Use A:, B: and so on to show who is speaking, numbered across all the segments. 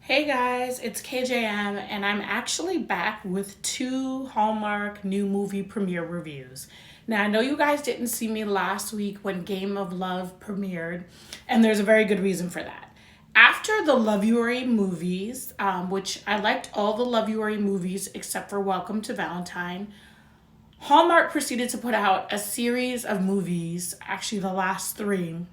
A: Hey guys, it's KJM, and I'm actually back with two Hallmark new movie premiere reviews. Now, I know you guys didn't see me last week when Game of Love premiered, and there's a very good reason for that. After the Love You Are movies, which I liked all the Love You Are movies except for Welcome to Valentine, Hallmark proceeded to put out a series of movies, actually the last three,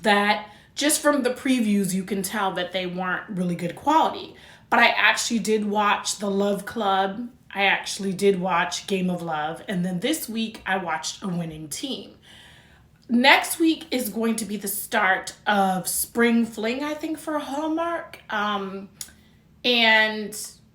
A: that just from the previews you can tell that they weren't really good quality. But I actually did watch The Love Club. I actually did watch Game of Love. And then this week I watched A Winning Team. Next week is going to be the start of Spring Fling, I think, for Hallmark. And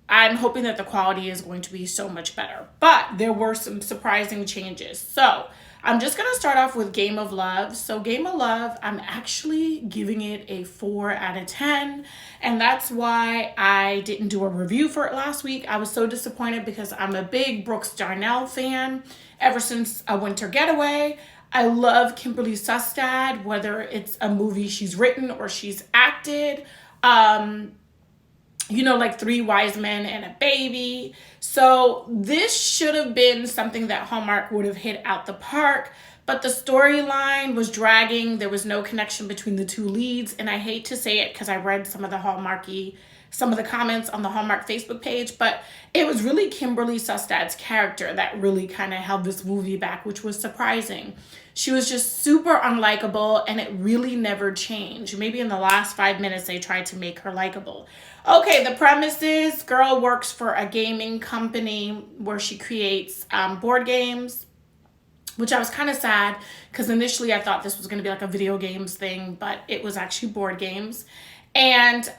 A: I'm hoping that the quality is going to be so much better. But there were some surprising changes. So I'm just going to start off with Game of Love. So Game of Love, I'm actually giving it a 4 out of 10. And that's why I didn't do a review for it last week. I was so disappointed because I'm a big Brooks Darnell fan ever since A Winter Getaway. I love Kimberly Sustad, whether it's a movie she's written or she's acted. Like Three Wise Men and a Baby. So this should have been something that Hallmark would have hit out the park, but the storyline was dragging. There was no connection between the two leads, and I hate to say it because I read some of the comments on the Hallmark Facebook page, but it was really Kimberly Sustad's character that really kind of held this movie back, which was surprising. She was just super unlikable, and it really never changed. Maybe in the last 5 minutes, they tried to make her likable. Okay, the premise is girl works for a gaming company where she creates board games, which I was kind of sad because initially I thought this was going to be like a video games thing, but it was actually board games. And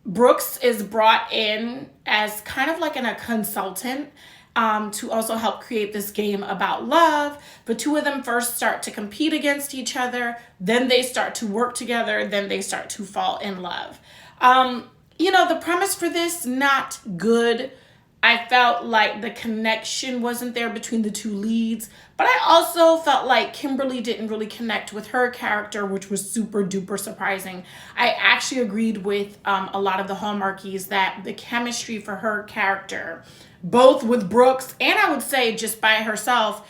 A: Brooks is brought in as kind of like a consultant to also help create this game about love. The two of them first start to compete against each other, then they start to work together, then they start to fall in love. The premise for this, not good. I felt like the connection wasn't there between the two leads, but I also felt like Kimberly didn't really connect with her character, which was super duper surprising. I actually agreed with a lot of the Hallmarkies that the chemistry for her character, both with Brooks and I would say just by herself,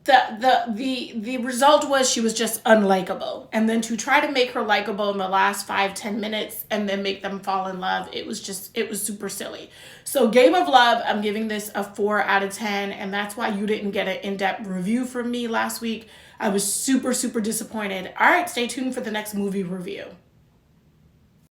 A: the result was she was just unlikable. And then to try to make her likable in the last 5-10 minutes and then make them fall in love, it was super silly. So Game of Love, I'm giving this a 4 out of 10, and that's why you didn't get an in-depth review from me last week. I was super, super disappointed. All right, stay tuned for the next movie review.